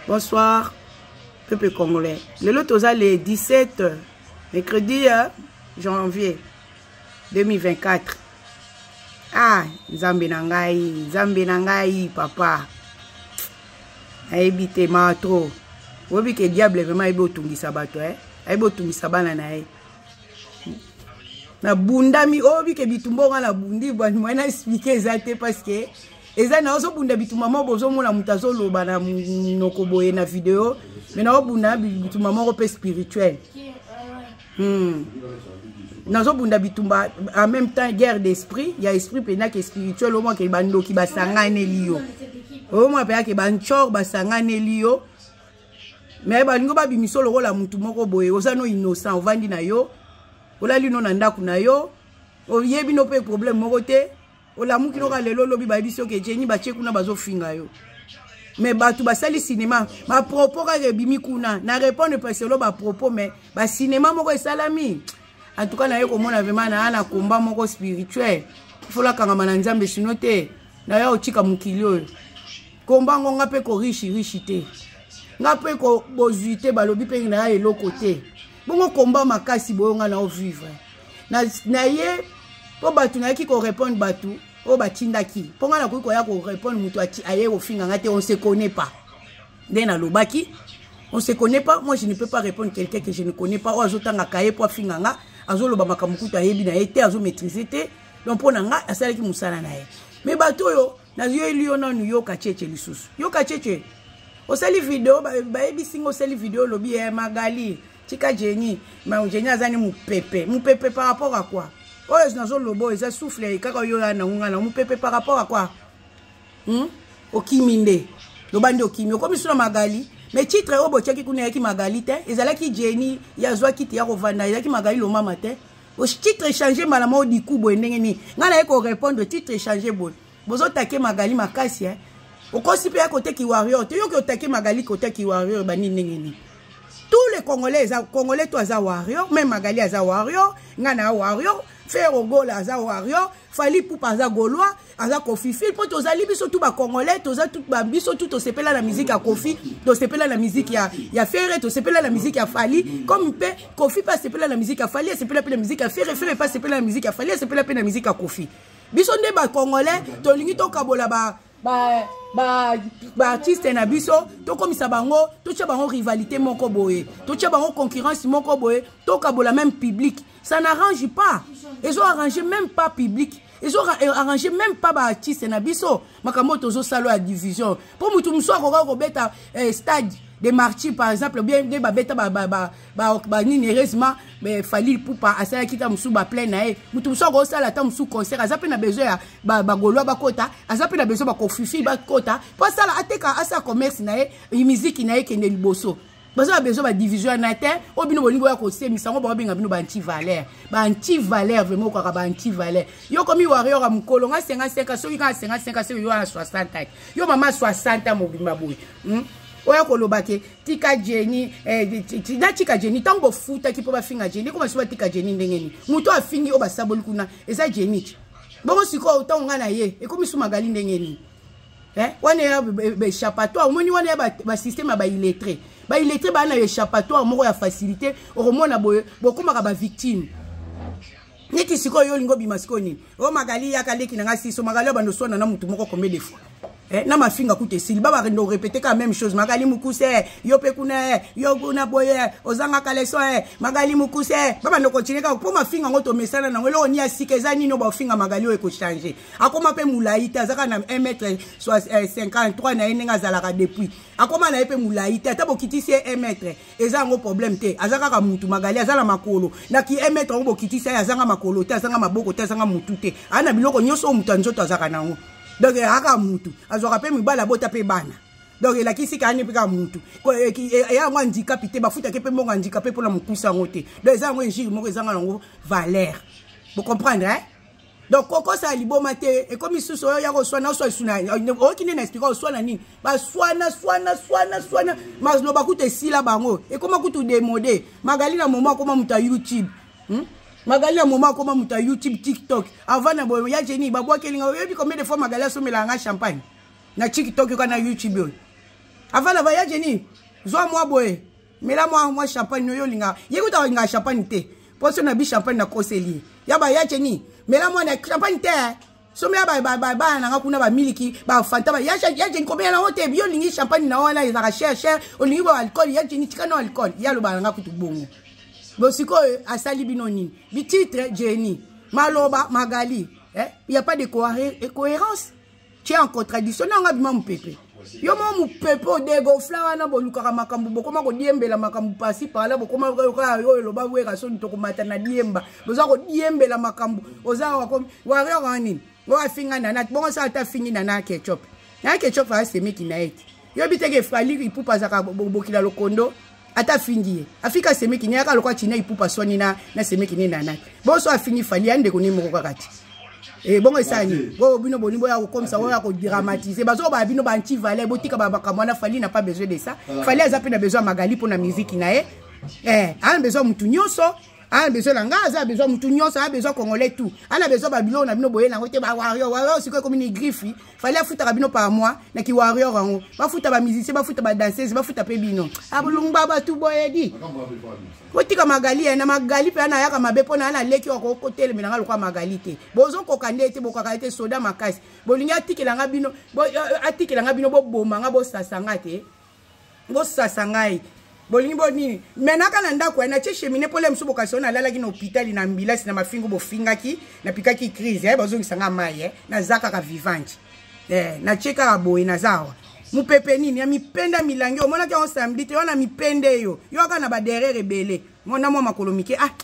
Bonsoir, peuple congolais. Le lot aux le 17 mercredi janvier 2024. Ah, Nzambe nangai, papa. Aibite ma trop. Obi que diable vraiment aibo tungi sabato aibo tungi sabana na na bunda mi obi ke bitumbo na bundi bwa mwana expliquer ezate parce que eza na ozo bunda bitumba mo bozo mona mutazo loba na nokoboye na vidéo mais na bunda bitumba mo pe spirituel. Nazo bunda bitumba en même temps guerre d'esprit, il y a esprit pena que spirituel au moins que bando ki basangane liyo. Au moins pe ke banchor basangane liyo. Mais balingo ba bimiso lo la mutu moko boye ozano innocent ovandi na yo. Ola lino na ndaku na yo. Oyebi no pe problème moko te. Ola muki no ka lelo lobi ba biso ke jeni ba cheku na bazo finga yo. Mais batu basali cinéma ma propos ka bimi kuna na répondre parce que ba propos mais ba cinéma moko esalami. En tout cas na yo komona vraiment na ana combat moko spirituel. Fola kanga na nzambe sinote na yo chika mukilio. Combat ngonga pe ko riche te. Nga pe ko bozuite balobi pe na ye lo côté. Bongo combat makasi boyonga na o vivre. Na ye po batu na ki ko répondre batu o batindaki. Ponga na ko ya ko répondre mutu ati aye o finga ngate on se connaît pas. Dena lobaki on se connaît pas. Moi je ne peux pas répondre quelqu'un que je ne connais pas. O azotanga kaye po finga nga azo loba makamukuta yebi na ete azo maîtriser te. Donc pona nga asala ki musala na ye. Mais batu yo na yo elio na yo ka cheche lisusu. Yo ka cheche au sali vidéo, baby singo sali vidéo lobby Magali, Tika Jenny, ma Jenny azani mu pepe par rapport à quoi? Oh nazo lobo eza souffle kaka yo na ngana mu pepe par rapport à quoi? Okiminde. Lobandi okimi comme sur Magali, mais titre obo cheki kuna yaki Magali te, ezala ki Jenny ya zwa kiti ya rovanda, ezala ki Magali lo mama te. Au titre changer malama di kubo ndenge ni. Ngana eko répondre titre changer bon. Bozo take Magali makasi au côté côté qui warrior, tu yoki otaki Magali côté qui warrior bani nengeni. Tous les Congolais toi za warrior, même Magali za warrior, ngana warrior, Ferro Gola za warrior, Fali Poupa za Gaulois, aza Kofi Fil pour tous ali biso tout ba Congolais, tous tout ba biso tout au sepela la musique à Kofi, to sepela la musique ya Ferre, to sepela la musique à Fali, comme pe Kofi pas sepela la musique à Fali, sepela la musique à Ferre, Ferre pas sepela la musique à Fali, sepela la musique à Kofi. Biso nde ba Congolais, to lingi to kabola artiste na biso to komisa bango to tcha bango rivalité moko boye to tcha bango concurrence moko boye to kabola même public ça n'arrange pas ils ont arrangé même pas public ils ont arrangé même pas ba artiste na biso makambo tozo salo à division pour mutu muso ko beta stade des martyrs par exemple bien des babeta nini heureusement mais Fali Poupa asala kita musu ba plein nae mutu muso ko sala ta musu concert azape na besoin ya ba Gaulois ba kota azape na besoin ba kofifi ba kota pas sala ateka asa commerce nae musique nae kende liboso bazo ba besoin ba division na te obino bolingo ya ko semisa ngo ba benga bino ba anti valeur vraiment ko ka ba anti valeur yo komi warrior am kolonga 55 so ka 55 so yo na 60 yo mama 60 mo bimba boy oya kolobake tika Jenny tika Jenny tango futa ki po ba finga Jenny ko basuba tika Jenny ndengeni muto afingi oba saboli kuna eza Jenny bongo siko utonga na ye ekomi su Magali ndengeni wane ya échappatoire omoni wane ya ba système ba illettré ba na échappatoire moko ya facilité oromona boye bokomaka ba victime neti siko yo lingo bimasiko ni o Magali ya kaleki na ngasi so Magali bando sona na mutu moko combien de fois na ma finga kute sil baba rendo répéter quand même chose Magali mukuse yo pe kuna yo kuna boye ozanga kaleso Magali mukuse baba no continue ka pour ma finga ngoto mesana na ngelo ni asike zani no ba finga Magali o eko changer akoma pe mulaita zaka na 1m53 na enenga zalaka depuis akoma na pe mulaita tabo kitisi 1m ezango problème te azaka ka mutu Magali azala makolo na ki 1m ngo kitisi azanga makolo te azanga maboko te azanga mutu te ana biloko nyoso mutu nzoto azaka nango. Donc aka mutu azwaka pe mibala bota pe bana donc la kisi kani pika mutu ya ngwa handicapé te bafuta ke pe mbonga handicapé pour la mukusa ngote donc ça ngwa njiri moko ezanga nango valeur vous comprenez donc koko sa liboma te et comme isusu ya ko swana so suna o kini na expliquer swana nini ba swana mas no bakute sila bango et comment kutu démodé Magali na moment comment muta YouTube Magali na moment comment muta YouTube TikTok avant na boyo ya Jenny babwa kelinga yebi combien de fois Magali so melanga champagne na TikTok ko na YouTube Avant la voyage ni. Zo moi boy. Mais là moi champagne yo linga. Yécoute nga champagne té. Pour ça na bi champagne na koseli. Ya ba ya ni. Mais là moi na champagne té. So me ba na kuna ba miliki ba fanta ba ya ni combien na hote yo lingi champagne na wana za cher o lingi ba alcool ya ni tika no alcool. Ya lo ba nga kutu bongo. Bo siko asali binoni. Bi titre Jenny. Maloba Magali. Il y a pas de cohérence. Tu es en contradiction na bima mpepe. Yo mo mpepe de gofla na bolukaka makambu bokoma ko diembela makambu pasi pala bokoma yo lo ba weka so ntoko mata na diemba. Boza ko diembela makambu. Oza wa warrior ngani. Wa finga na nat bongo sa ta fingi na ketchup. Na ketchup fa se meki na eti. Yo biteke frali ipupa zaka bokila lokondo ata fingi. Afika se meki nyaka lokwa china ipupa swani na se meki ni na nat. Bo so afini fali ande ko ni moko kakati. Bon esani bo bino bonimbo ya comme ça on a dramatiser bazo ba bino ba anti valet botika ba kamwana fali n'a pas besoin de ça fali azape na besoin Magali pour la musique nae a besoin mutu nyonso a besoin la ngaza a besoin mutu nyonso a besoin congolais tout a besoin ba bilo na bino boye na ngote ba warrior c'est comme une griffe fali afuta bino par mois na ki warrior rango ba futa ba musicien ba futa ba danseuse ba futa pe bino abulungba ba tout boye di botika Magali na Magali pe na yaka mabe pona na leki ko hôtel menanga lokwa Magali te bozo ko kande te bokaka te soda makasi bolinga atikela nga bino bo boma nga bo sasanga te bo sasangai bolingi boni menaka na ndako na che chemine pole msubo kasi na lala ki na hôpital na ambulance na mafingo bo fingaki na pikaki crise bozo ngisanga mai na zaka ka vivante na cheka boy na zawa mupepe nini ya mipenda milangi omona ke on samedi te wana mipende yo aka na ba derrière rebele mona mwa makolo mike